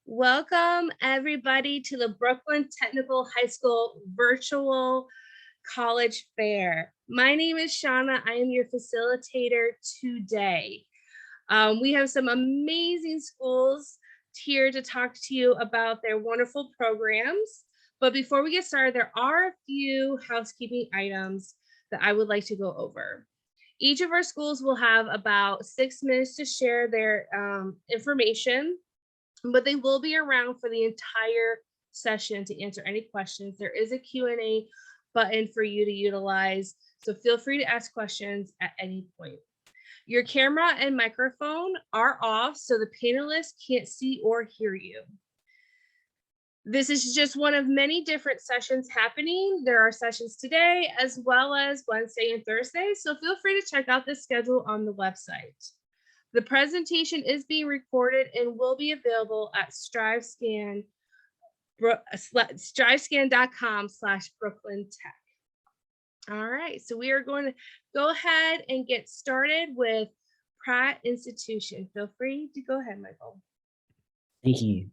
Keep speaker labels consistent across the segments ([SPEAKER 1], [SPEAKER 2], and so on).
[SPEAKER 1] Welcome, everybody, to the Brooklyn Technical High School Virtual College Fair. My name is Shauna. I am your facilitator today. We have some amazing schools here to talk to you about their wonderful programs. But before we get started, there are a few housekeeping items that I would like to go over. Each of our schools will have about 6 minutes to share their information, but they will be around for the entire session to answer any questions. There is a Q&A button for you to utilize, so feel free to ask questions at any point. Your camera and microphone are off, so the panelists can't see or hear you. This is just one of many different sessions happening. There are sessions today as well as Wednesday and Thursday, so feel free to check out the schedule on the website. The presentation is being recorded and will be available at strivescan.com/BrooklynTech. All right, so we are going to go ahead and get started with Pratt Institution. Feel free to go ahead, Michael.
[SPEAKER 2] Thank you.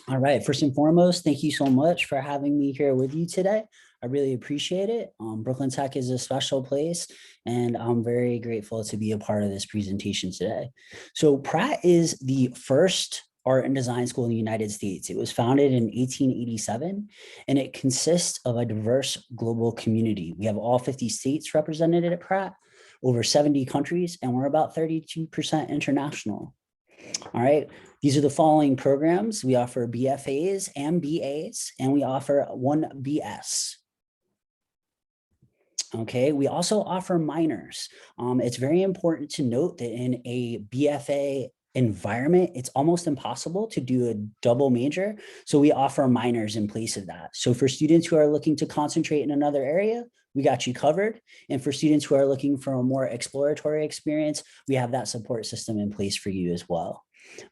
[SPEAKER 2] All right, first and foremost, thank you so much for having me here with you today. I really appreciate it. Brooklyn Tech is a special place, and I'm very grateful to be a part of this presentation today. So Pratt is the first art and design school in the United States. It was founded in 1887, and it consists of a diverse global community. We have all 50 states represented at Pratt, over 70 countries, and we're about 32% international. All right, these are the following programs. We offer BFAs and BAs, and we offer one BS. Okay, we also offer minors. It's very important to note that in a BFA environment, it's almost impossible to do a double major. So we offer minors in place of that. So for students who are looking to concentrate in another area, we got you covered. And for students who are looking for a more exploratory experience, we have that support system in place for you as well.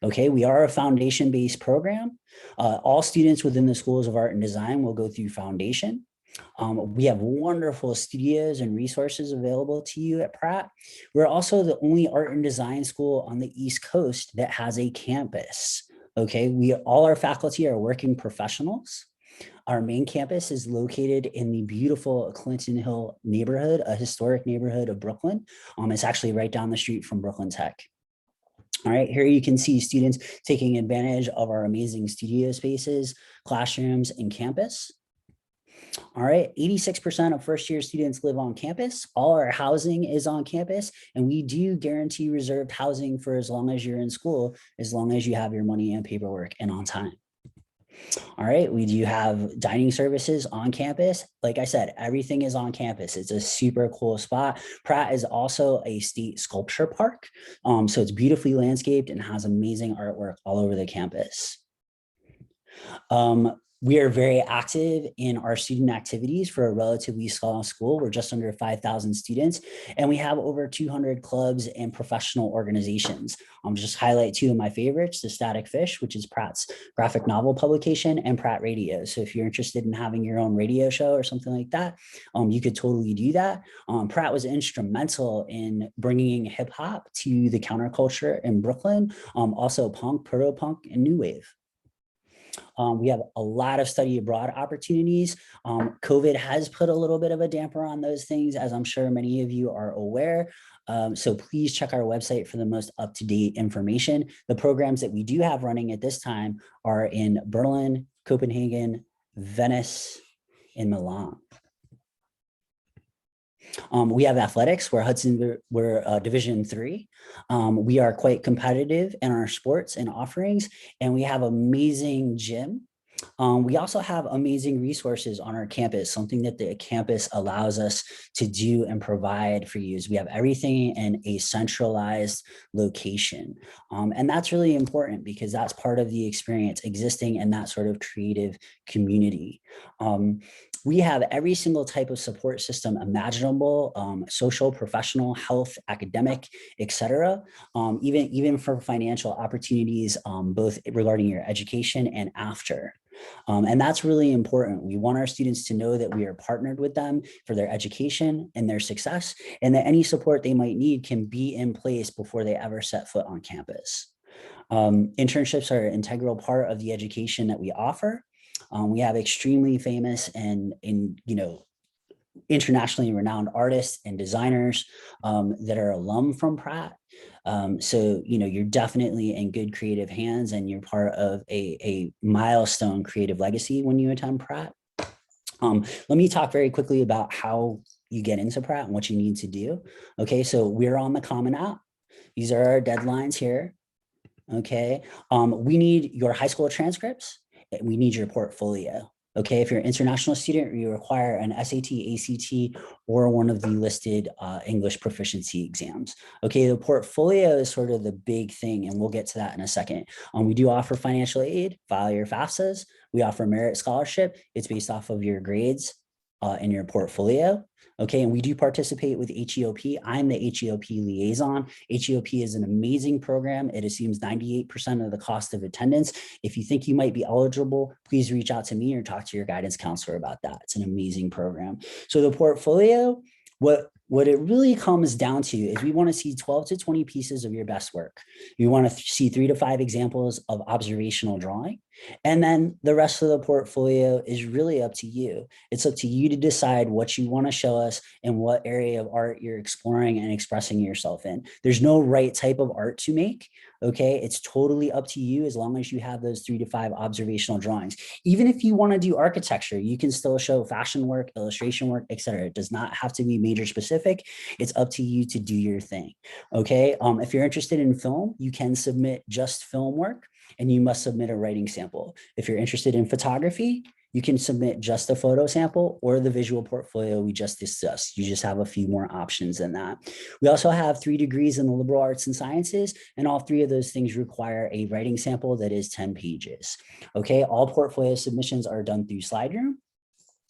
[SPEAKER 2] Okay, we are a foundation-based program. All students within the schools of art and design will go through foundation. We have wonderful studios and resources available to you at Pratt. We're also the only art and design school on the East Coast that has a campus. Okay, all our faculty are working professionals. Our main campus is located in the beautiful Clinton Hill neighborhood, a historic neighborhood of Brooklyn. It's actually right down the street from Brooklyn Tech. All right, here you can see students taking advantage of our amazing studio spaces, classrooms, and campus. All right, 86% of first-year students live on campus. All our housing is on campus, and we do guarantee reserved housing for as long as you're in school, as long as you have your money and paperwork and on time. All right, we do have dining services on campus. Like I said, everything is on campus. It's a super cool spot. Pratt is also a state sculpture park. So it's beautifully landscaped and has amazing artwork all over the campus. We are very active in our student activities for a relatively small school. We're just under 5,000 students, and we have over 200 clubs and professional organizations. Just highlight two of my favorites, the Static Fish, which is Pratt's graphic novel publication, and Pratt Radio. So if you're interested in having your own radio show or something like that, you could totally do that. Pratt was instrumental in bringing hip hop to the counterculture in Brooklyn, also punk, proto-punk, and new wave. We have a lot of study abroad opportunities. COVID has put a little bit of a damper on those things, as I'm sure many of you are aware. So please check our website for the most up-to-date information. The programs that we do have running at this time are in Berlin, Copenhagen, Venice, and Milan. We have athletics. We're Division III. We are quite competitive in our sports and offerings, and we have amazing gym. We also have amazing resources on our campus. Something that the campus allows us to do and provide for you is we have everything in a centralized location. And that's really important because that's part of the experience, existing in that sort of creative community. We have every single type of support system imaginable, social, professional, health, academic, etc. Even for financial opportunities, both regarding your education and after. And that's really important. We want our students to know that we are partnered with them for their education and their success, and that any support they might need can be in place before they ever set foot on campus. Internships are an integral part of the education that we offer. We have extremely famous and internationally renowned artists and designers that are alum from Pratt. So, you're definitely in good creative hands, and you're part of a milestone creative legacy when you attend Pratt. Let me talk very quickly about how you get into Pratt and what you need to do. Okay, so we're on the Common App. These are our deadlines here. Okay, we need your high school transcripts. We need your portfolio. Okay, if you're an international student, you require an SAT, ACT, or one of the listed English proficiency exams. Okay, the portfolio is sort of the big thing, and we'll get to that in a second. We do offer financial aid, file your FAFSAs. We offer merit scholarship. It's based off of your grades in your portfolio. Okay, and we do participate with HEOP. I'm the HEOP liaison. HEOP is an amazing program. It assumes 98% of the cost of attendance. If you think you might be eligible, please reach out to me or talk to your guidance counselor about that. It's an amazing program. So the portfolio, what it really comes down to is we want to see 12 to 20 pieces of your best work. We want to see 3 to 5 examples of observational drawing. And then the rest of the portfolio is really up to you. It's up to you to decide what you want to show us and what area of art you're exploring and expressing yourself in. There's no right type of art to make. Okay, it's totally up to you as long as you have those 3 to 5 observational drawings. Even if you want to do architecture, you can still show fashion work, illustration work, etc. It does not have to be major specific. It's up to you to do your thing. Okay, if you're interested in film, you can submit just film work, and you must submit a writing sample. If you're interested in photography, you can submit just a photo sample or the visual portfolio we just discussed. You just have a few more options than that. We also have 3 degrees in the liberal arts and sciences, and all 3 of those things require a writing sample that is 10 pages. Okay, all portfolio submissions are done through SlideRoom.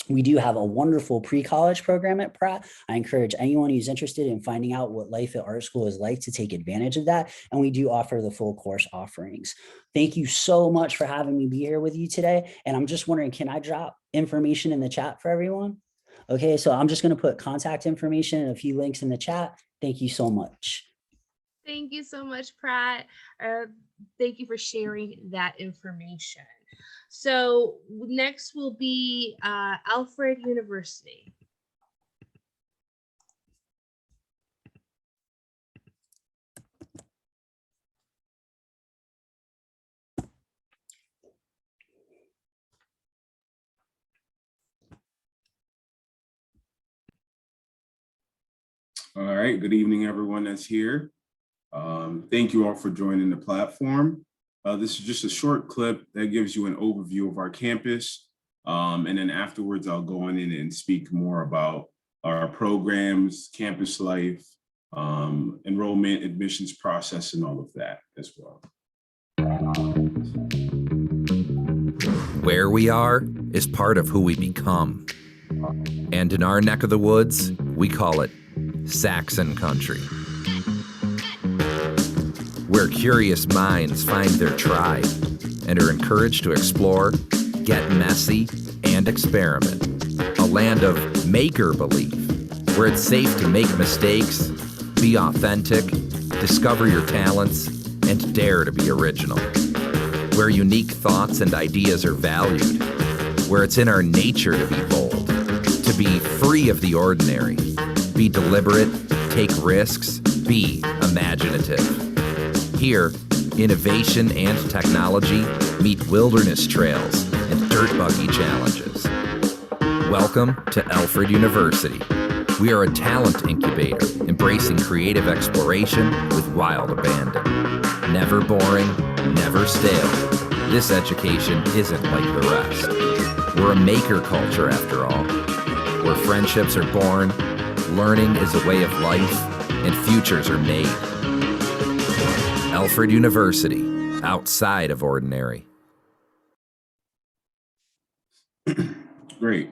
[SPEAKER 2] We do have a wonderful pre-college program at Pratt. I encourage anyone who's interested in finding out what life at art school is like to take advantage of that. And we do offer the full course offerings. Thank you so much for having me be here with you today. And I'm just wondering, can I drop information in the chat for everyone? Okay, so I'm just going to put contact information and a few links in the chat. Thank you so much.
[SPEAKER 1] Thank you so much, Pratt. Thank you for sharing that information. So next will be Alfred University.
[SPEAKER 3] All right, good evening, everyone that's here. Thank you all for joining the platform. This is just a short clip that gives you an overview of our campus. And then afterwards, I'll go on in and speak more about our programs, campus life, enrollment, admissions process, and all of that as well.
[SPEAKER 4] Where we are is part of who we become. And in our neck of the woods, we call it Saxon Country, where curious minds find their tribe and are encouraged to explore, get messy, and experiment. A land of maker-believe, where it's safe to make mistakes, be authentic, discover your talents, and dare to be original. Where unique thoughts and ideas are valued, where it's in our nature to be bold, to be free of the ordinary, be deliberate, take risks, be imaginative. Here, innovation and technology meet wilderness trails and dirt buggy challenges. Welcome to Alfred University. We are a talent incubator, embracing creative exploration with wild abandon. Never boring, never stale. This education isn't like the rest. We're a maker culture after all, where friendships are born, learning is a way of life, and futures are made. Alfred University, outside of ordinary.
[SPEAKER 3] Great.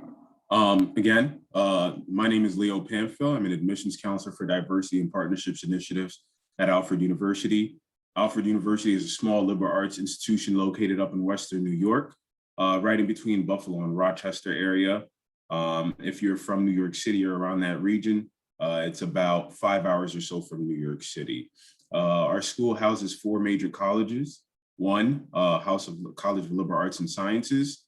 [SPEAKER 3] Again, my name is Leo Pamphil. I'm an admissions counselor for diversity and partnerships initiatives at Alfred University. Alfred University is a small liberal arts institution located up in Western New York. right in between Buffalo and Rochester area. If you're from New York City or around that region, it's about 5 hours or so from New York City. Our school houses 4 major colleges. 1, College of Liberal Arts and Sciences.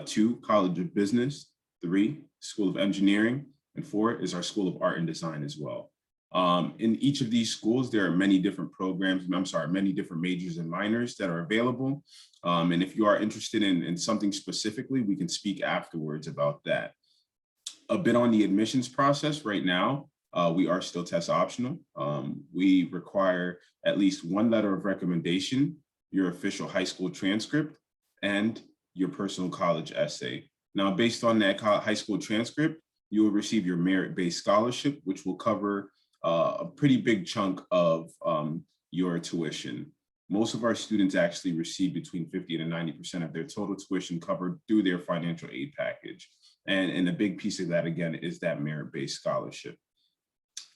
[SPEAKER 3] 2, College of Business. 3, School of Engineering. And 4 is our School of Art and Design as well. In each of these schools, there are many different many different majors and minors that are available. And if you are interested in something specifically, we can speak afterwards about that. A bit on the admissions process right now, we are still test optional. We require at least 1 letter of recommendation, your official high school transcript, and your personal college essay. Now, based on that high school transcript, you will receive your merit-based scholarship, which will cover a pretty big chunk of your tuition. Most of our students actually receive between 50 and 90% of their total tuition covered through their financial aid package. And a big piece of that, again, is that merit-based scholarship.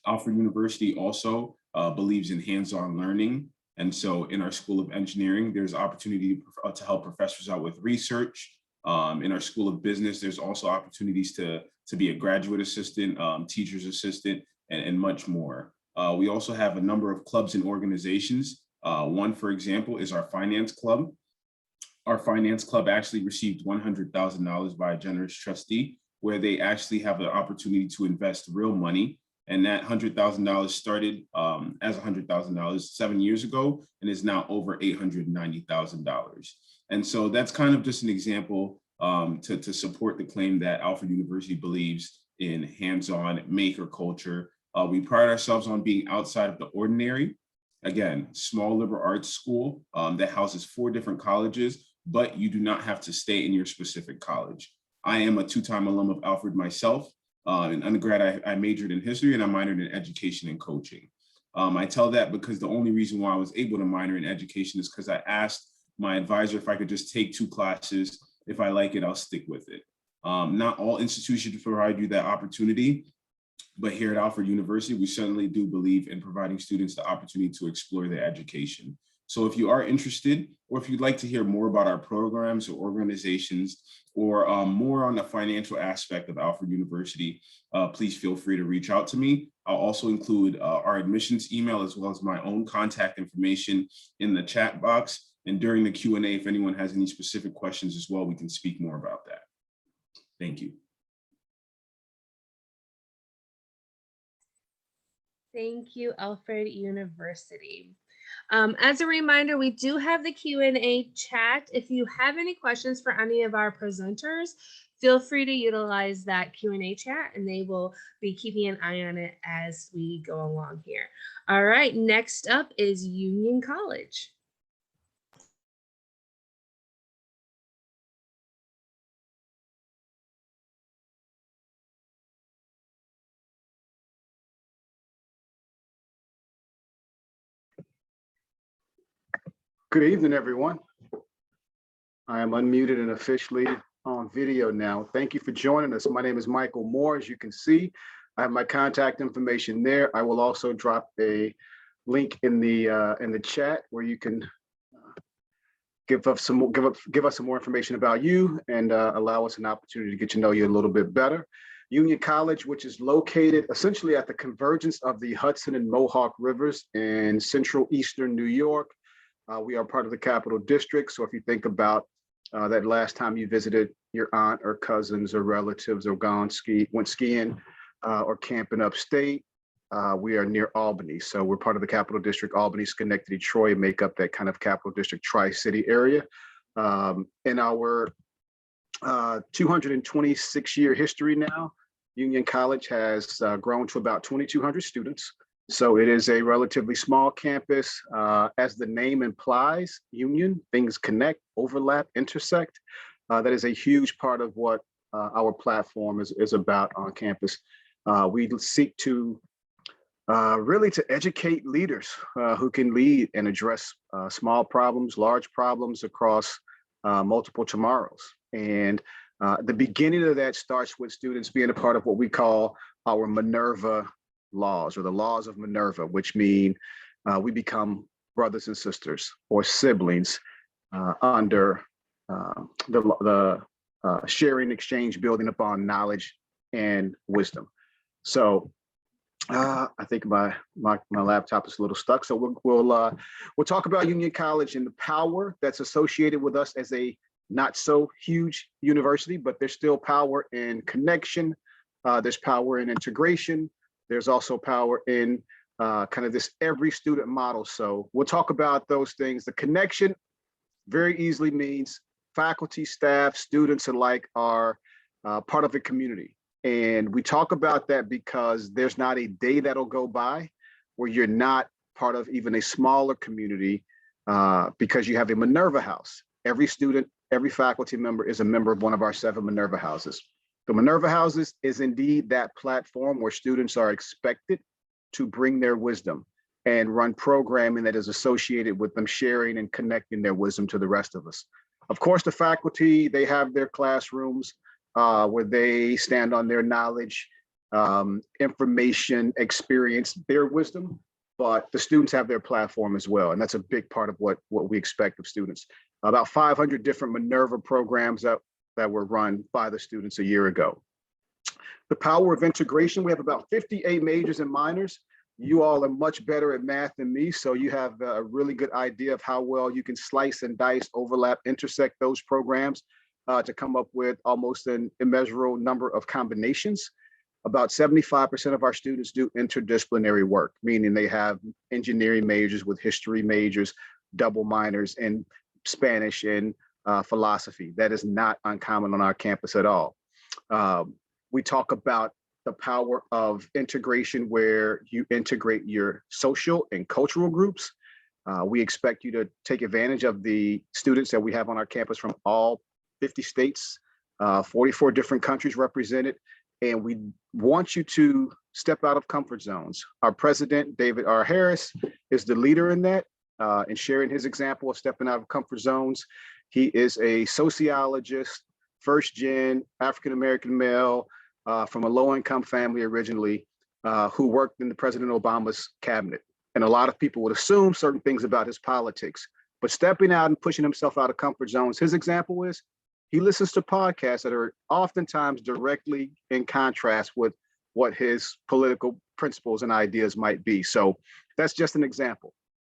[SPEAKER 3] Alfred University also believes in hands-on learning. And so in our School of Engineering, there's opportunity to help professors out with research. In our School of Business, there's also opportunities to be a graduate assistant, teacher's assistant, and much more. We also have a number of clubs and organizations. One, for example, is our finance club. Our finance club actually received $100,000 by a generous trustee, where they actually have the opportunity to invest real money. And that $100,000 started as $100,000 7 years ago and is now over $890,000. And so that's kind of just an example to support the claim that Alfred University believes in hands-on maker culture. We pride ourselves on being outside of the ordinary. Again, small liberal arts school that houses 4 different colleges, but you do not have to stay in your specific college. I am a 2-time alum of Alfred myself. In undergrad, I majored in history and I minored in education and coaching. I tell that because the only reason why I was able to minor in education is because I asked my advisor if I could just take 2 classes. If I like it, I'll stick with it. Not all institutions provide you that opportunity, but here at Alfred University, we certainly do believe in providing students the opportunity to explore their education. So if you are interested, or if you'd like to hear more about our programs or organizations, or more on the financial aspect of Alfred University, please feel free to reach out to me. I'll also include our admissions email as well as my own contact information in the chat box. And during the Q&A, if anyone has any specific questions as well, we can speak more about that. Thank you.
[SPEAKER 1] Thank you, Alfred University. As a reminder, we do have the Q&A chat. If you have any questions for any of our presenters, feel free to utilize that Q&A chat and they will be keeping an eye on it as we go along here. All right, next up is Union College.
[SPEAKER 5] Good evening, everyone. I am unmuted and officially on video now. Thank you for joining us. My name is Michael Moore. As you can see, I have my contact information there. I will also drop a link in the chat where you can give us some more information about you and allow us an opportunity to get to know you a little bit better. Union College, which is located essentially at the convergence of the Hudson and Mohawk Rivers in central eastern New York. We are part of the Capital District. So if you think about that last time you visited your aunt or cousins or relatives or went skiing or camping upstate, we are near Albany. So we're part of the Capital District. Albany, Schenectady, Troy make up that kind of Capital District Tri-City area. In our 226-year history now, Union College has grown to about 2,200 students. So it is a relatively small campus. As the name implies, Union, things connect, overlap, intersect. That is a huge part of what our platform is about on campus. We seek to really to educate leaders who can lead and address small problems, large problems across multiple tomorrows. And the beginning of that starts with students being a part of what we call our Minerva laws, or the laws of Minerva, which mean we become brothers and sisters or siblings under sharing, exchange, building upon knowledge and wisdom. So I think my laptop is a little stuck. So we'll talk about Union College and the power that's associated with us as a not so huge university, but there's still power in connection. There's power in integration. There's also power in kind of this every student model. So we'll talk about those things. The connection very easily means faculty, staff, students alike are part of a community. And we talk about that because there's not a day that'll go by where you're not part of even a smaller community because you have a Minerva house. Every student, every faculty member is a member of one of our 7 Minerva houses. The Minerva houses is indeed that platform where students are expected to bring their wisdom and run programming that is associated with them sharing and connecting their wisdom to the rest of us. Of course, the faculty, they have their classrooms where they stand on their knowledge, information, experience, their wisdom, but the students have their platform as well. And that's a big part of what we expect of students. About 500 different Minerva programs that were run by the students a year ago. The power of integration, we have about 58 majors and minors. You all are much better at math than me, so you have a really good idea of how well you can slice and dice, overlap, intersect those programs to come up with almost an immeasurable number of combinations. About 75% of our students do interdisciplinary work, meaning they have engineering majors with history majors, double minors in Spanish and philosophy. That is not uncommon on our campus at all. We talk about the power of integration where you integrate your social and cultural groups. We expect you to take advantage of the students that we have on our campus from all 50 states, 44 different countries represented. And we want you to step out of comfort zones. Our president, David R. Harris, is the leader in that and sharing his example of stepping out of comfort zones. He is a sociologist, first-gen African-American male from a low-income family originally who worked in the President Obama's cabinet. And a lot of people would assume certain things about his politics, but stepping out and pushing himself out of comfort zones, his example is he listens to podcasts that are oftentimes directly in contrast with what his political principles and ideas might be. So that's just an example.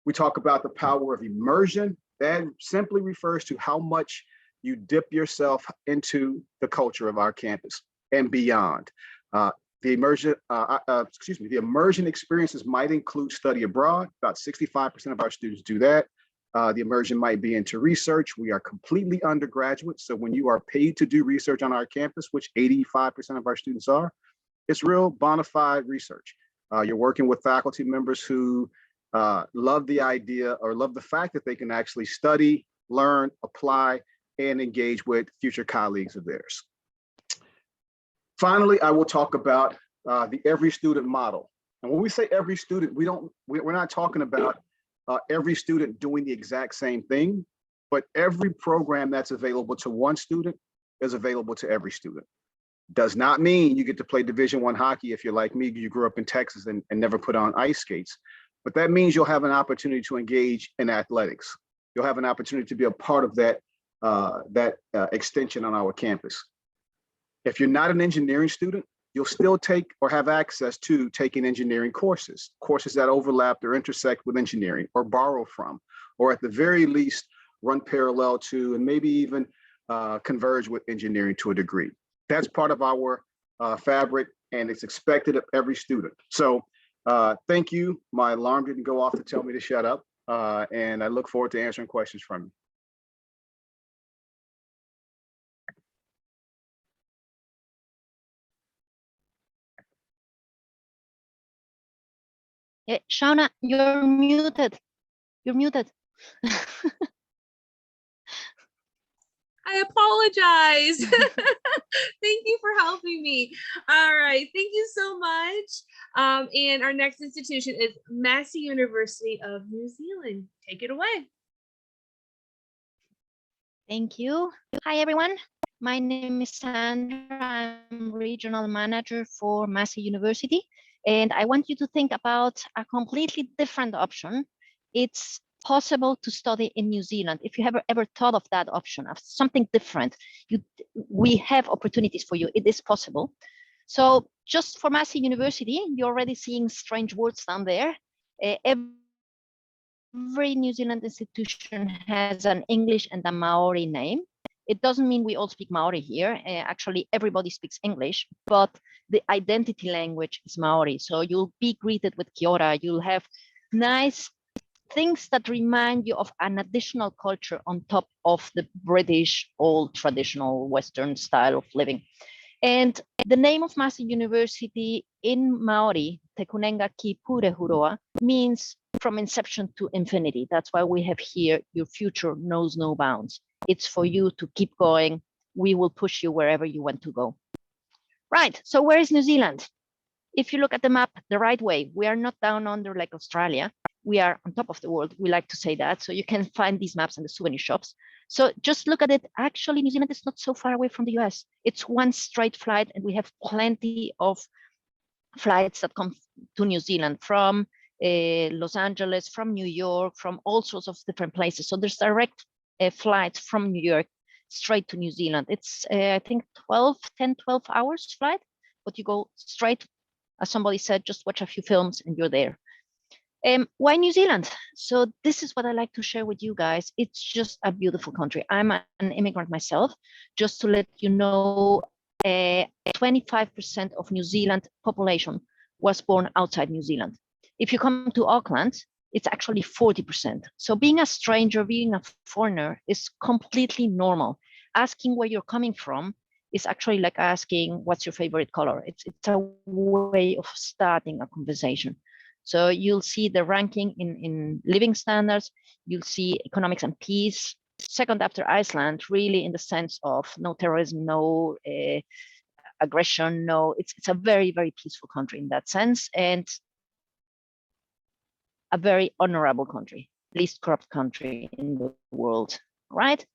[SPEAKER 5] We talk about the power of immersion. That simply refers to how much you dip yourself into the culture of our campus and beyond. The immersion experiences might include study abroad. About 65% of our students do that. The immersion might be into research. We are completely undergraduate. So when you are paid to do research on our campus, which 85% of our students are, it's real bona fide research. You're working with faculty members who love the idea or love the fact that they can actually study, learn, apply, and engage with future colleagues of theirs. Finally, I will talk about the every student model. And when we say every student, we're not talking about every student doing the exact same thing, but every program that's available to one student is available to every student. Does not mean you get to play Division I hockey if you're like me, you grew up in Texas and never put on ice skates, but that means you'll have an opportunity to engage in athletics. You'll have an opportunity to be a part of that extension on our campus. If you're not an engineering student, you'll still take or have access to taking engineering courses that overlap or intersect with engineering or borrow from, or at the very least run parallel to and maybe even converge with engineering to a degree. That's part of our fabric and it's expected of every student. So thank you. My alarm didn't go off to tell me to shut up and I look forward to answering questions from you.
[SPEAKER 6] Shauna, you're muted. You're muted.
[SPEAKER 1] I apologize. Thank you for helping me. All right, thank you so much. And our next institution is Massey University of New Zealand. Take it away.
[SPEAKER 6] Thank you. Hi, everyone. My name is Sandra. I'm regional manager for Massey University. And I want you to think about a completely different option. It's possible to study in New Zealand. If you have ever thought of that option, of something different, we have opportunities for you. It is possible. So just for Massey University, you're already seeing strange words down there. Every New Zealand institution has an English and a Maori name. It doesn't mean we all speak Maori here. Actually, everybody speaks English, but the identity language is Maori. So you'll be greeted with kia ora. You'll have nice things that remind you of an additional culture on top of the British old traditional Western style of living. And the name of Massey University in Maori, Te Kunenga ki Purehuroa, means from inception to infinity. That's why we have here, your future knows no bounds. It's for you to keep going. We will push you wherever you want to go. Right, so where is New Zealand? If you look at the map the right way, we are not down under like Australia. We are on top of the world. We like to say that. So you can find these maps in the souvenir shops. So just look at it. Actually, New Zealand is not so far away from the US. It's one straight flight, and we have plenty of flights that come to New Zealand from Los Angeles, from New York, from all sorts of different places. So there's direct flights from New York straight to New Zealand. It's, I think, 10, 12 hours flight, but you go straight, as somebody said, just watch a few films and you're there. Why New Zealand? So this is what I like to share with you guys. It's just a beautiful country. I'm an immigrant myself. Just to let you know, 25% of New Zealand population was born outside New Zealand. If you come to Auckland, it's actually 40%. So being a stranger, being a foreigner is completely normal. Asking where you're coming from is actually like asking what's your favorite color. It's a way of starting a conversation. So you'll see the ranking in living standards, you'll see economics and peace, second after Iceland, really in the sense of no terrorism, no aggression, no, it's a very, very peaceful country in that sense, and a very honorable country, least corrupt country in the world, right?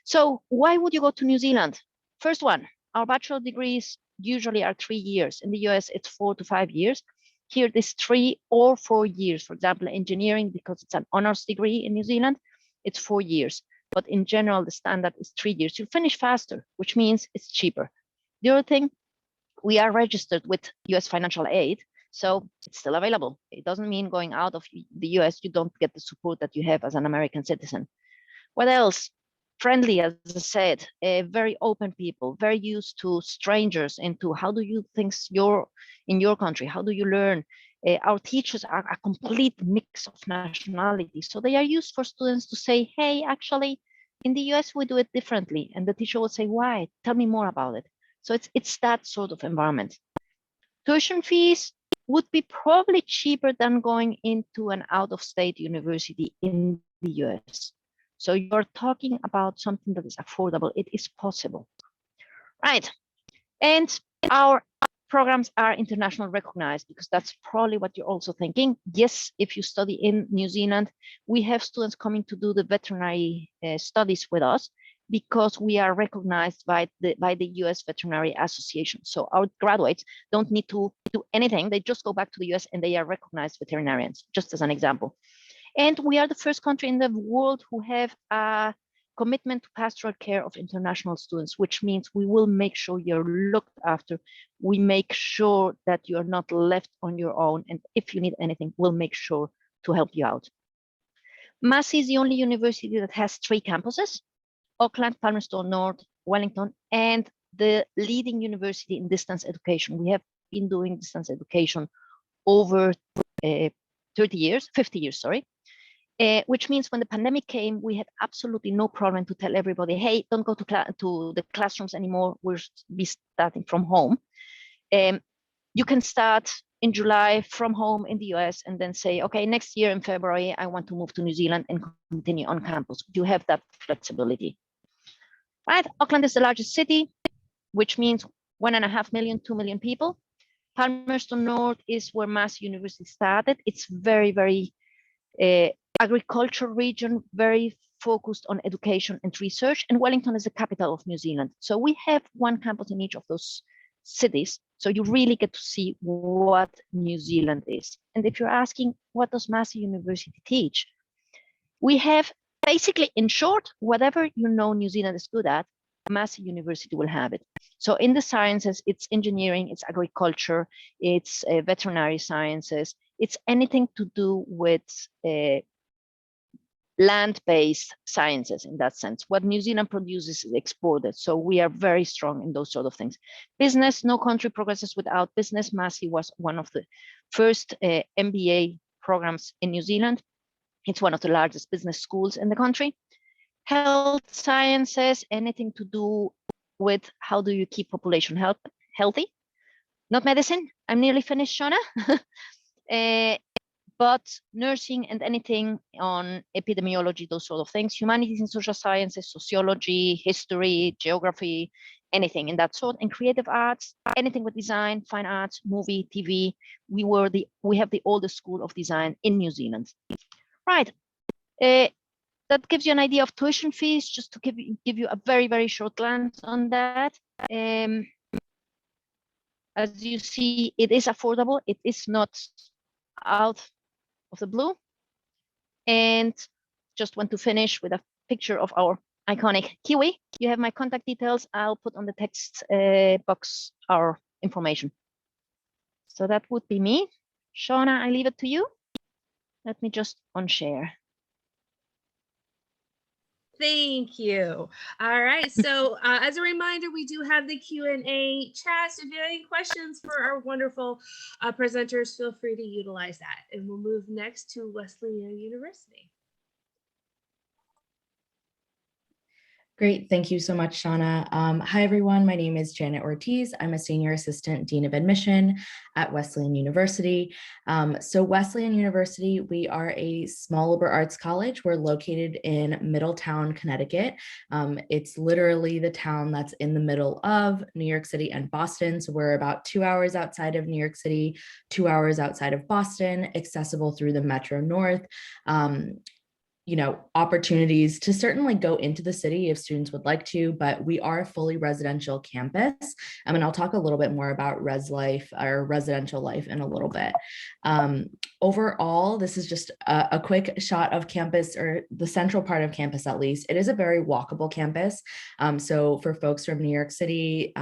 [SPEAKER 6] So why would you go to New Zealand? First one, our bachelor degrees usually are 3 years. In the US, it's 4 to 5 years. Here, this 3 or 4 years. For example, engineering, because it's an honors degree in New Zealand, it's 4 years. But in general, the standard is 3 years. You finish faster, which means it's cheaper. The other thing, we are registered with US financial aid, so it's still available. It doesn't mean going out of the US, you don't get the support that you have as an American citizen. What else? Friendly, as I said, very open people, very used to strangers, into how do you things in your country, how do you learn? Our teachers are a complete mix of nationalities. So they are used for students to say, hey, actually, in the US, we do it differently. And the teacher will say, why? Tell me more about it. So it's that sort of environment. Tuition fees would be probably cheaper than going into an out-of-state university in the US. So you're talking about something that is affordable. It is possible, right? And our programs are international recognized, because that's probably what you're also thinking. Yes, if you study in New Zealand, we have students coming to do the veterinary studies with us, because we are recognized by the US Veterinary Association. So our graduates don't need to do anything. They just go back to the US and they are recognized veterinarians, just as an example. And we are the first country in the world who have a commitment to pastoral care of international students, which means we will make sure you're looked after. We make sure that you're not left on your own. And if you need anything, we'll make sure to help you out. Massey is the only university that has 3 campuses: Auckland, Palmerston North, Wellington, and the leading university in distance education. We have been doing distance education over 50 years, sorry. Which means when the pandemic came, we had absolutely no problem to tell everybody, hey, don't go to the classrooms anymore. We'll be starting from home. You can start in July from home in the US and then say, okay, next year in February, I want to move to New Zealand and continue on campus. You have that flexibility. Right, Auckland is the largest city, which means 1.5 million, 2 million people. Palmerston North is where Massey University started. It's very, very agricultural region, very focused on education and research, and Wellington is the capital of New Zealand. So we have one campus in each of those cities, so you really get to see what New Zealand is. And if you're asking, what does Massey University teach? We have basically, in short, whatever you know New Zealand is good at, Massey University will have it. So in the sciences, it's engineering, it's agriculture, it's veterinary sciences, it's anything to do with land-based sciences in that sense. What New Zealand produces is exported. So we are very strong in those sort of things. Business, no country progresses without business. Massey was one of the first MBA programs in New Zealand. It's one of the largest business schools in the country. Health sciences, anything to do with how do you keep population healthy. Not medicine, I'm nearly finished, Shona. But nursing and anything on epidemiology, those sort of things, humanities and social sciences, sociology, history, geography, anything in that sort, and creative arts, anything with design, fine arts, movie, TV. We have the oldest school of design in New Zealand. Right. That gives you an idea of tuition fees, just to give you a very, very short glance on that. As you see, it is affordable. It is not out of the blue. And just want to finish with a picture of our iconic kiwi. You have my contact details. I'll put on the text box our information. So that would be me. Shauna, I leave it to you. Let me just unshare.
[SPEAKER 1] Thank you. All right. So as a reminder, we do have the Q&A chat. So if you have any questions for our wonderful presenters, feel free to utilize that. And we'll move next to Wesleyan University.
[SPEAKER 7] Great. Thank you so much, Shauna. Hi, everyone. My name is Janet Ortiz. I'm a Senior Assistant Dean of Admission at Wesleyan University. So Wesleyan University, we are a small liberal arts college. We're located in Middletown, Connecticut. It's literally the town that's in the middle of New York City and Boston. So we're about 2 hours outside of New York City, 2 hours outside of Boston, accessible through the Metro North. Opportunities to certainly go into the city if students would like to, but we are a fully residential campus. And I'll talk a little bit more about res life or residential life in a little bit. Overall, this is just a quick shot of campus, or the central part of campus at least. It is a very walkable campus. So for folks from New York City,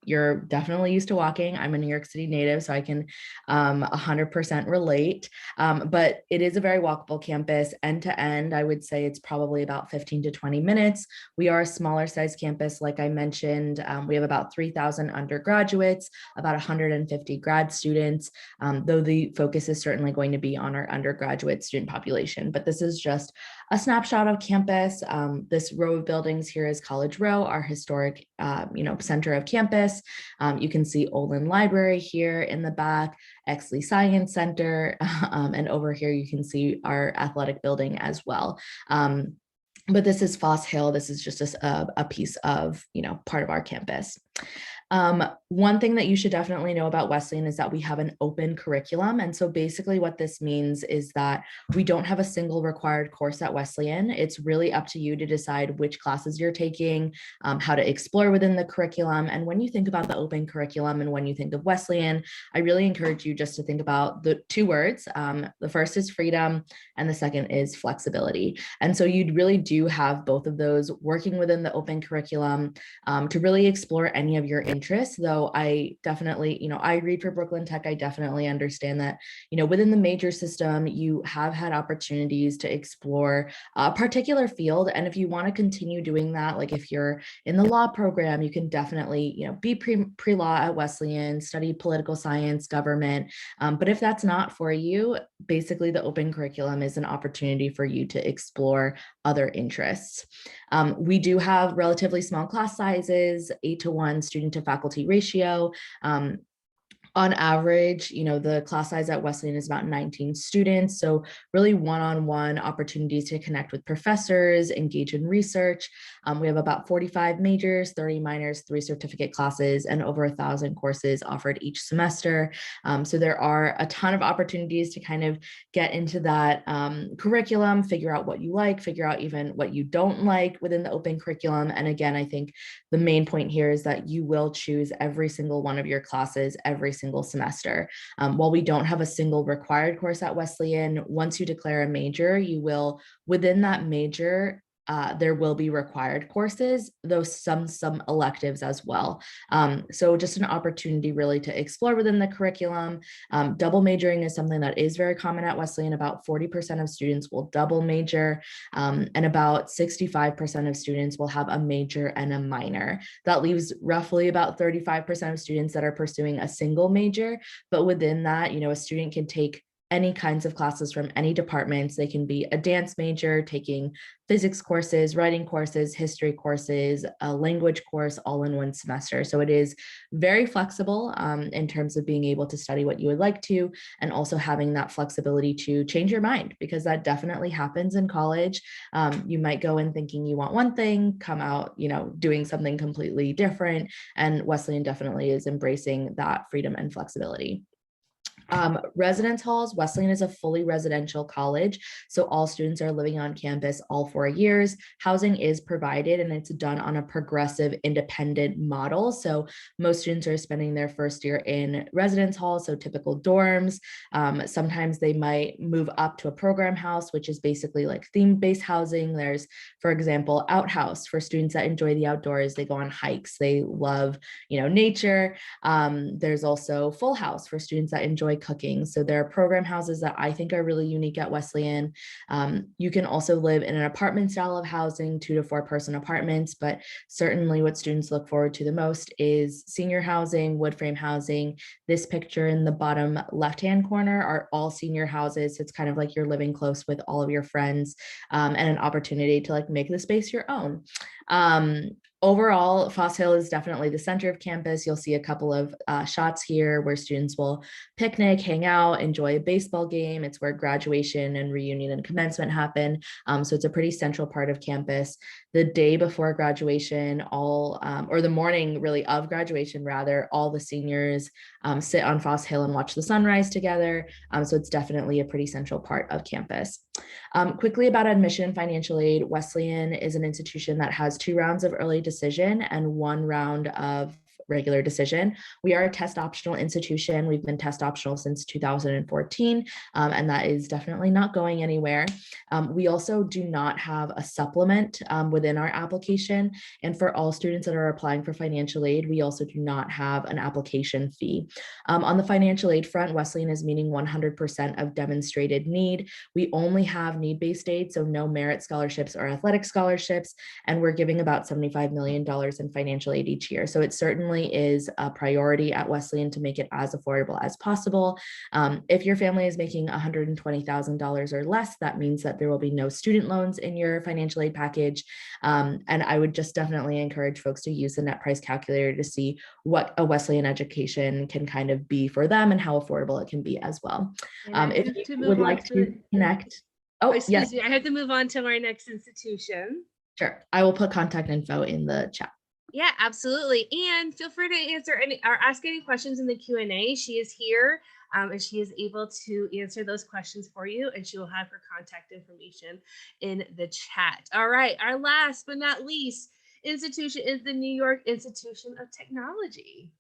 [SPEAKER 7] you're definitely used to walking. I'm a New York City native, so I can 100% relate. But it is a very walkable campus, end to end. I would say it's probably about 15 to 20 minutes. We are a smaller size campus, like I mentioned. We have about 3,000 undergraduates, about 150 grad students, though the focus is certainly going to be on our undergraduate student population. But this is just a snapshot of campus. This row of buildings here is College Row, our historic center of campus. You can see Olin Library here in the back, Exley Science Center, and over here you can see our athletic building as well. But this is Foss Hill. This is just a piece of, part of our campus. One thing that you should definitely know about Wesleyan is that we have an open curriculum. And so basically what this means is that we don't have a single required course at Wesleyan. It's really up to you to decide which classes you're taking, how to explore within the curriculum. And when you think about the open curriculum and when you think of Wesleyan, I really encourage you just to think about the two words. The first is freedom and the second is flexibility. And so you really do have both of those working within the open curriculum to really explore any of your interests. Though I definitely, I read for Brooklyn Tech. I definitely understand that, within the major system, you have had opportunities to explore a particular field. And if you want to continue doing that, like if you're in the law program, you can definitely, be pre-law at Wesleyan, study political science, government. But if that's not for you, basically the open curriculum is an opportunity for you to explore other interests. We do have relatively small class sizes, 8:1 student to faculty ratio. On average, the class size at Wesleyan is about 19 students. So really one-on-one opportunities to connect with professors, engage in research. We have about 45 majors, 30 minors, 3 certificate classes, and over 1,000 courses offered each semester. So there are a ton of opportunities to kind of get into that curriculum, figure out what you like, figure out even what you don't like within the open curriculum. And again, I think the main point here is that you will choose every single one of your classes every single semester. While we don't have a single required course at Wesleyan, once you declare a major, you will, within that major, there will be required courses, though some electives as well. So just an opportunity really to explore within the curriculum. Double majoring is something that is very common at Wesleyan. About 40% of students will double major, and about 65% of students will have a major and a minor. That leaves roughly about 35% of students that are pursuing a single major. But within that, a student can take any kinds of classes from any departments. They can be a dance major, taking physics courses, writing courses, history courses, a language course, all in one semester. So it is very flexible in terms of being able to study what you would like to, and also having that flexibility to change your mind, because that definitely happens in college. You might go in thinking you want one thing, come out, doing something completely different. And Wesleyan definitely is embracing that freedom and flexibility. Residence halls. Wesleyan is a fully residential college, so all students are living on campus all 4 years. Housing is provided, and it's done on a progressive independent model. So most students are spending their first year in residence halls, so typical dorms. Sometimes they might move up to a program house, which is basically like theme-based housing. There's, for example, outhouse for students that enjoy the outdoors. They go on hikes. They love, nature. There's also full house for students that enjoy cooking. So there are program houses that I think are really unique at Wesleyan. You can also live in an apartment style of housing, 2 to 4 person apartments, but certainly what students look forward to the most is senior housing, wood frame housing. This picture in the bottom left-hand corner are all senior houses. It's kind of like you're living close with all of your friends, and an opportunity to make the space your own. Overall, Foss Hill is definitely the center of campus. You'll see a couple of shots here where students will picnic, hang out, enjoy a baseball game. It's where graduation and reunion and commencement happen. So it's a pretty central part of campus. The day before graduation, or the morning really of graduation rather, all the seniors sit on Foss Hill and watch the sunrise together. So it's definitely a pretty central part of campus. Quickly about admission and financial aid. Wesleyan is an institution that has 2 rounds of early decision and 1 round of regular decision. We are a test optional institution. We've been test optional since 2014, and that is definitely not going anywhere. We also do not have a supplement within our application. And for all students that are applying for financial aid, we also do not have an application fee. On the financial aid front, Wesleyan is meeting 100% of demonstrated need. We only have need-based aid, so no merit scholarships or athletic scholarships, and we're giving about $75 million in financial aid each year. So it certainly is a priority at Wesleyan to make it as affordable as possible. If your family is making $120,000 or less, that means that there will be no student loans in your financial aid package. And I would just definitely encourage folks to use the net price calculator to see what a Wesleyan education can kind of be for them and how affordable it can be as well. If you would like to connect. Oh,
[SPEAKER 1] excuse me, I have to move on to our next institution.
[SPEAKER 7] Sure, I will put contact info in the chat.
[SPEAKER 1] Yeah, absolutely. And feel free to answer any or ask any questions in the Q&A. She is here and she is able to answer those questions for you, and she will have her contact information in the chat. All right, our last but not least institution is the New York Institute of Technology.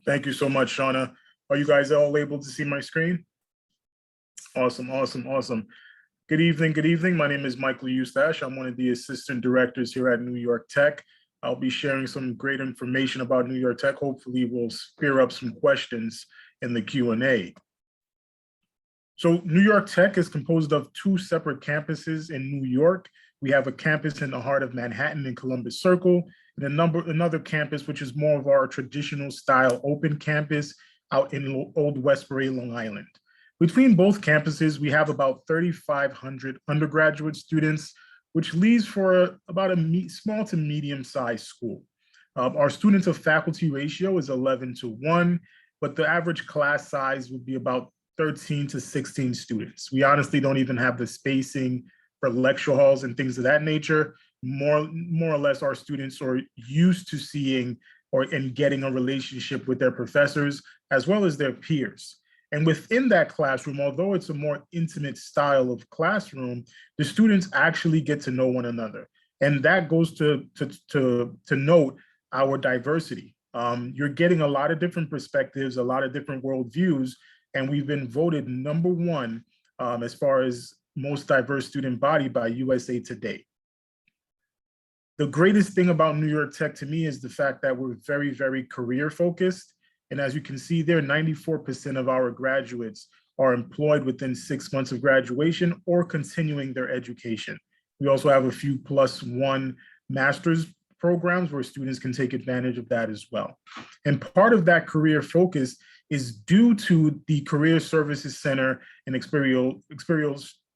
[SPEAKER 8] Thank you so much, Shauna. Are you guys all able to see my screen? Awesome, awesome, awesome. Good evening, good evening. My name is Michael Eustache. I'm one of the assistant directors here at New York Tech. I'll be sharing some great information about New York Tech. Hopefully we'll spear up some questions in the Q&A. So New York Tech is composed of 2 separate campuses in New York. We have a campus in the heart of Manhattan in Columbus Circle, and another campus, which is more of our traditional style open campus out in Old Westbury, Long Island. Between both campuses, we have about 3,500 undergraduate students, which leaves for about a small to medium-sized school. Our student to faculty ratio is 11:1, but the average class size would be about 13 to 16 students. We honestly don't even have the spacing for lecture halls and things of that nature. More or less, our students are used to seeing and getting a relationship with their professors as well as their peers. And within that classroom, although it's a more intimate style of classroom, the students actually get to know one another. And that goes to note our diversity. You're getting a lot of different perspectives, a lot of different worldviews, and we've been voted #1 as far as most diverse student body by USA Today. The greatest thing about New York Tech to me is the fact that we're very, very career focused. And as you can see there, 94% of our graduates are employed within 6 months of graduation or continuing their education. We also have a few +1 master's programs where students can take advantage of that as well. And part of that career focus is due to the Career Services Center and Experiential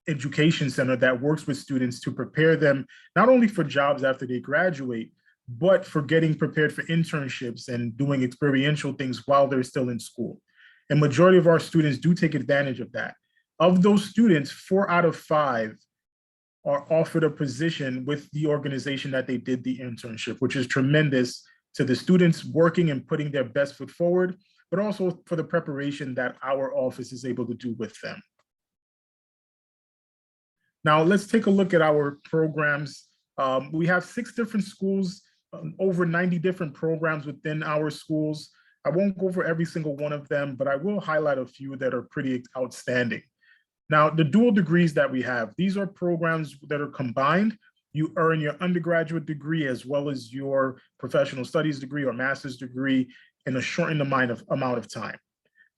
[SPEAKER 8] Education Center that works with students to prepare them not only for jobs after they graduate, but for getting prepared for internships and doing experiential things while they're still in school. And majority of our students do take advantage of that. Of those students, 4 out of 5 are offered a position with the organization that they did the internship, which is tremendous to the students working and putting their best foot forward, but also for the preparation that our office is able to do with them. Now, let's take a look at our programs. We have 6 different schools, over 90 different programs within our schools. I won't go over every single one of them, but I will highlight a few that are pretty outstanding. Now, the dual degrees that we have, these are programs that are combined. You earn your undergraduate degree as well as your professional studies degree or master's degree in a shortened amount of time.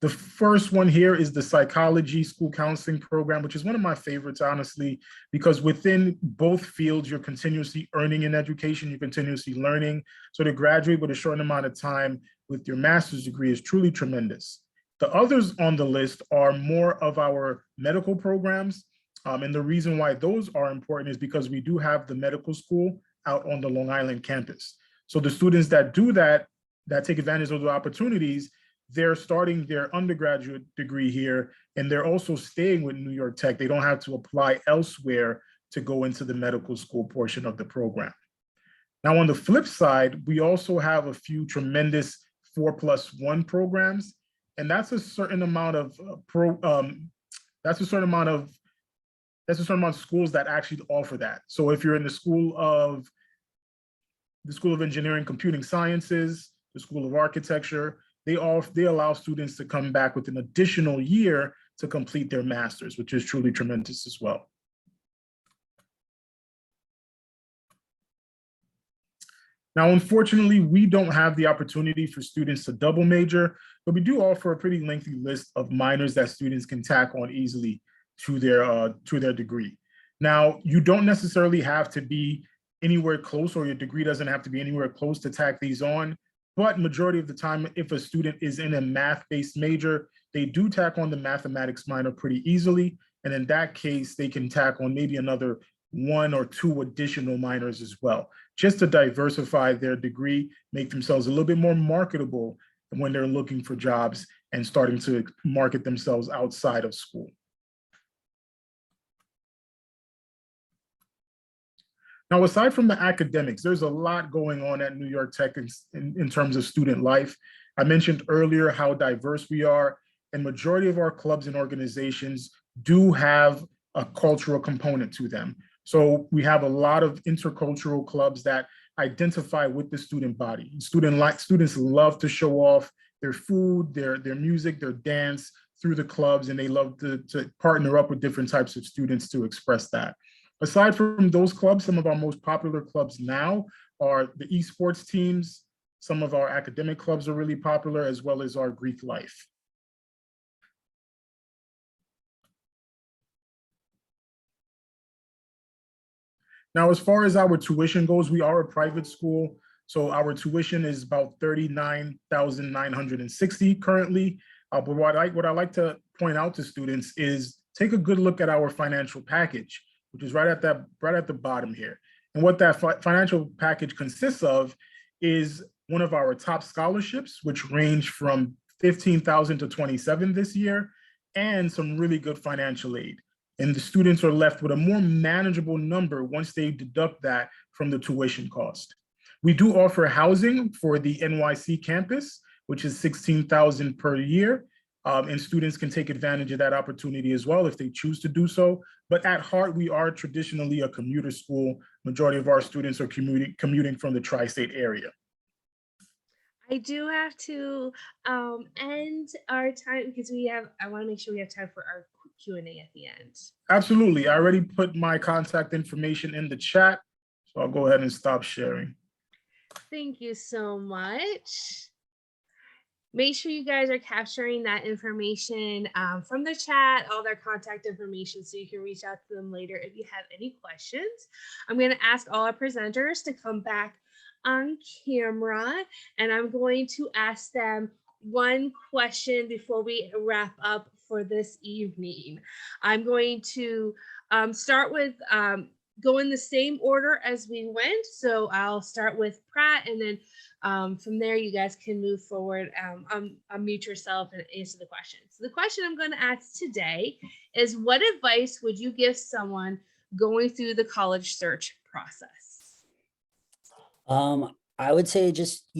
[SPEAKER 8] The first one here is the psychology school counseling program, which is one of my favorites, honestly, because within both fields, you're continuously earning in education, you're continuously learning. So to graduate with a short amount of time with your master's degree is truly tremendous. The others on the list are more of our medical programs. And the reason why those are important is because we do have the medical school out on the Long Island campus. So the students that do that take advantage of those opportunities, they're starting their undergraduate degree here, and they're also staying with New York Tech. They don't have to apply elsewhere to go into the medical school portion of the program. Now, on the flip side, we also have a few tremendous 4+1 programs, and that's a certain amount of schools that actually offer that. So if you're in the School of Engineering, Computing Sciences, the School of Architecture, they allow students to come back with an additional year to complete their master's, which is truly tremendous as well. Now, unfortunately, we don't have the opportunity for students to double major, but we do offer a pretty lengthy list of minors that students can tack on easily to their degree. Now, you don't necessarily have to be anywhere close, or your degree doesn't have to be anywhere close to tack these on. But majority of the time, if a student is in a math-based major, they do tack on the mathematics minor pretty easily. And in that case, they can tack on maybe another 1 or 2 additional minors as well, just to diversify their degree, make themselves a little bit more marketable when they're looking for jobs and starting to market themselves outside of school. Now, aside from the academics, there's a lot going on at New York Tech in terms of student life. I mentioned earlier how diverse we are, and majority of our clubs and organizations do have a cultural component to them. So we have a lot of intercultural clubs that identify with the student body. Students love to show off their food, their music, their dance through the clubs, and they love to partner up with different types of students to express that. Aside from those clubs, some of our most popular clubs now are the esports teams. Some of our academic clubs are really popular, as well as our Greek life. Now, as far as our tuition goes, we are a private school. So our tuition is about $39,960 currently. But what I like to point out to students is take a good look at our financial package, which is right at the bottom here. And what that financial package consists of is one of our top scholarships, which range from $15,000 to $27,000 this year, and some really good financial aid. And the students are left with a more manageable number once they deduct that from the tuition cost. We do offer housing for the NYC campus, which is $16,000 per year. And students can take advantage of that opportunity as well if they choose to do so. But at heart, we are traditionally a commuter school. Majority of our students are commuting from the tri-state area.
[SPEAKER 1] I do have to end our time because I want to make sure we have time for our Q&A at the end.
[SPEAKER 8] Absolutely. I already put my contact information in the chat, so I'll go ahead and stop sharing.
[SPEAKER 1] Thank you so much. Make sure you guys are capturing that information from the chat, all their contact information, so you can reach out to them later if you have any questions. I'm going to ask all our presenters to come back on camera, and I'm going to ask them one question before we wrap up for this evening. I'm going to start with go in the same order as we went. So I'll start with Pratt, and then from there, you guys can move forward, unmute yourself and answer the question. So the question I'm going to ask today is, what advice would you give someone going through the college search process?
[SPEAKER 2] I would say just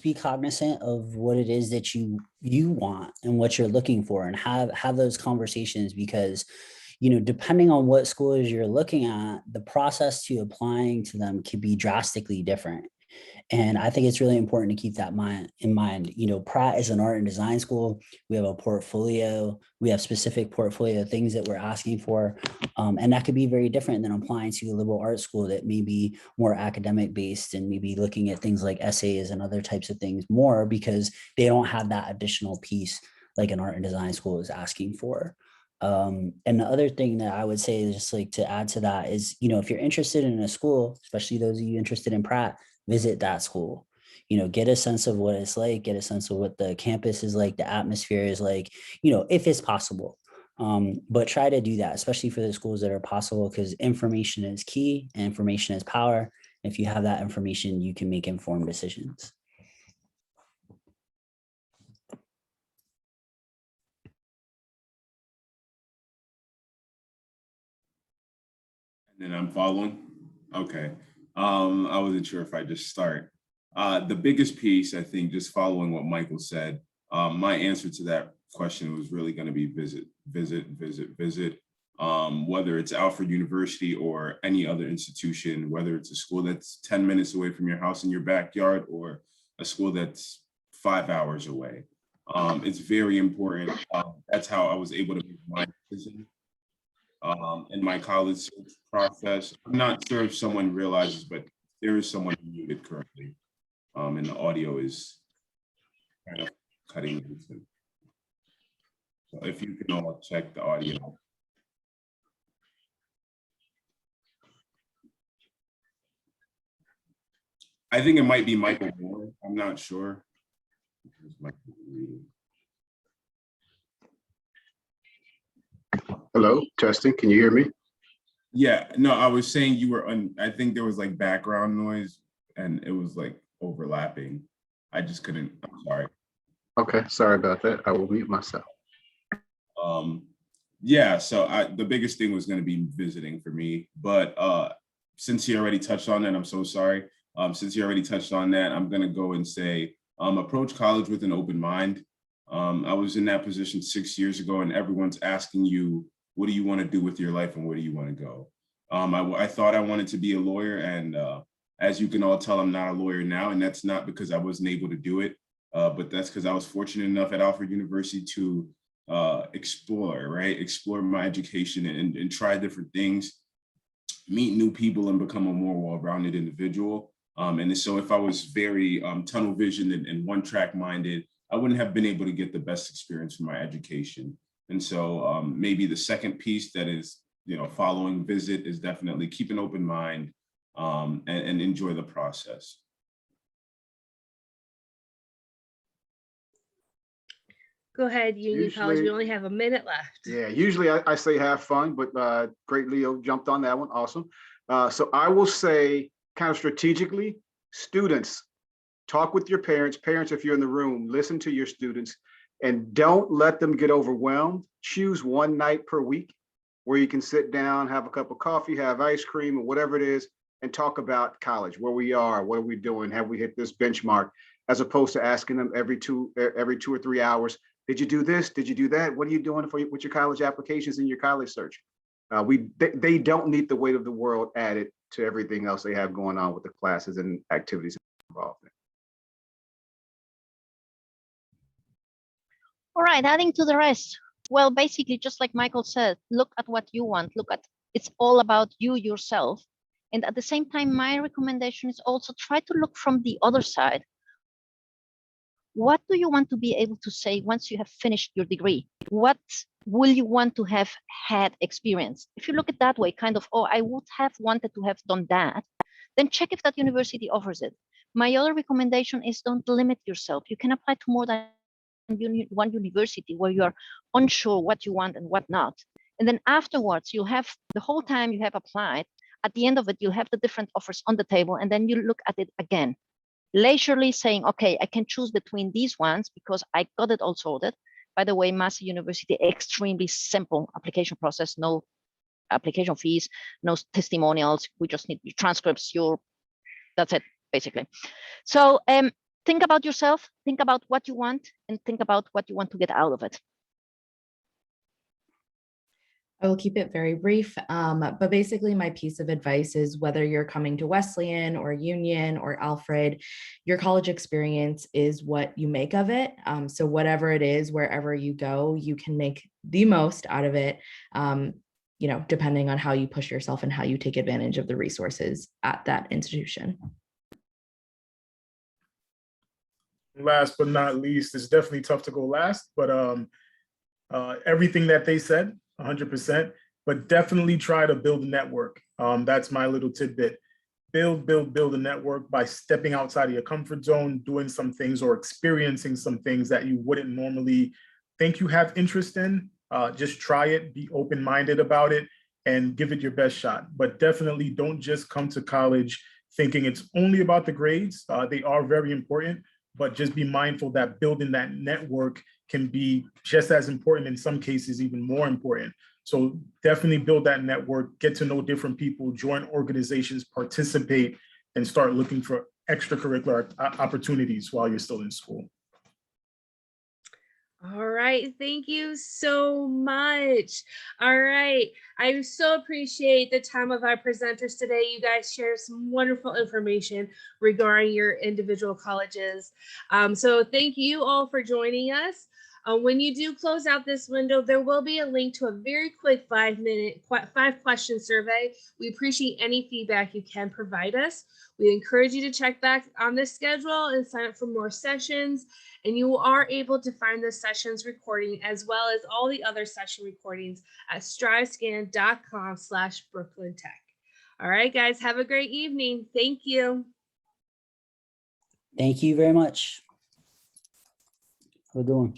[SPEAKER 2] be cognizant of what it is that you want and what you're looking for, and have those conversations, because depending on what schools you're looking at, the process to applying to them could be drastically different. And I think it's really important to keep that in mind. Pratt is an art and design school. We have a portfolio. We have specific portfolio things that we're asking for. And that could be very different than applying to a liberal arts school that may be more academic based and maybe looking at things like essays and other types of things more, because they don't have that additional piece like an art and design school is asking for. And the other thing that I would say is just like to add to that is, if you're interested in a school, especially those of you interested in Pratt, visit that school, get a sense of what it's like, get a sense of what the campus is like, the atmosphere is like, if it's possible. But try to do that, especially for the schools that are possible, because information is key and information is power. If you have that information, you can make informed decisions.
[SPEAKER 3] And then I'm following. Okay. I wasn't sure if I just start. The biggest piece, I think, just following what Michael said, my answer to that question was really going to be visit. Whether it's Alfred University or any other institution, whether it's a school that's 10 minutes away from your house in your backyard or a school that's 5 hours away. It's very important. That's how I was able to make my decision in my college search process. I'm not sure if someone realizes, but there is someone muted currently, and the audio is kind of cutting into. So if you can all check the audio. I think it might be Michael Moore. I'm not sure.
[SPEAKER 5] Hello, testing. Can you hear me?
[SPEAKER 3] Yeah, no, I was saying you were on, I think there was like background noise and it was like overlapping. I just couldn't, I'm sorry.
[SPEAKER 5] Okay, sorry about that. I will mute myself.
[SPEAKER 3] Yeah, so the biggest thing was going to be visiting for me, but since he already touched on that, I'm so sorry. Since he already touched on that, I'm going to go and say, approach college with an open mind. I was in that position 6 years ago, and everyone's asking you, what do you want to do with your life and where do you want to go? I thought I wanted to be a lawyer, and as you can all tell, I'm not a lawyer now, and that's not because I wasn't able to do it, but that's because I was fortunate enough at Alfred University to explore my education and try different things, meet new people, and become a more well-rounded individual. And so if I was very tunnel visioned and one-track minded, I wouldn't have been able to get the best experience from my education. And so maybe the second piece that is, following visit is definitely keep an open mind and enjoy the process.
[SPEAKER 1] Go ahead, Union College. We only have a minute left.
[SPEAKER 5] Yeah, usually I say have fun, but great Leo jumped on that one. Awesome. So I will say kind of strategically, students, talk with your parents. Parents, if you're in the room, listen to your students and don't let them get overwhelmed. Choose one night per week where you can sit down, have a cup of coffee, have ice cream or whatever it is, and talk about college, where we are, what are we doing, have we hit this benchmark, as opposed to asking them every 2 or 3 hours, did you do this? Did you do that? What are you doing with your college applications and your college search? They don't need the weight of the world added to everything else they have going on with the classes and activities involved in.
[SPEAKER 6] All right, adding to the rest. Well, basically, just like Michael said, look at what you want. It's all about you yourself. And at the same time, my recommendation is also try to look from the other side. What do you want to be able to say once you have finished your degree? What will you want to have had experience? If you look at that way, kind of, oh, I would have wanted to have done that, then check if that university offers it. My other recommendation is don't limit yourself. You can apply to more than one university where you are unsure what you want and what not. And then afterwards, you'll have the whole time you have applied, at the end of it, you'll have the different offers on the table, and then you look at it again. Leisurely saying, okay, I can choose between these ones because I got it all sorted. By the way, Massey University, extremely simple application process, no application fees, no testimonials. We just need your transcripts, that's it, basically. So think about yourself, think about what you want, and think about what you want to get out of it.
[SPEAKER 7] I will keep it very brief, but basically my piece of advice is whether you're coming to Wesleyan or Union or Alfred, your college experience is what you make of it. So whatever it is, wherever you go, you can make the most out of it, depending on how you push yourself and how you take advantage of the resources at that institution.
[SPEAKER 8] Last but not least, it's definitely tough to go last, but everything that they said, 100%, but definitely try to build a network. That's my little tidbit. Build a network by stepping outside of your comfort zone, doing some things or experiencing some things that you wouldn't normally think you have interest in. Just try it, be open-minded about it, and give it your best shot. But definitely don't just come to college thinking it's only about the grades. They are very important, but just be mindful that building that network can be just as important, in some cases, even more important. So definitely build that network, get to know different people, join organizations, participate, and start looking for extracurricular opportunities while you're still in school.
[SPEAKER 1] All right, thank you so much. All right, I so appreciate the time of our presenters today. You guys share some wonderful information regarding your individual colleges. So thank you all for joining us. When you do close out this window, there will be a link to a very quick 5-question survey. We appreciate any feedback you can provide us. We encourage you to check back on this schedule and sign up for more sessions. And you are able to find the sessions recording as well as all the other session recordings at strivescan.com/BrooklynTech. All right, guys, have a great evening. Thank you.
[SPEAKER 2] Thank you very much. Have a good one.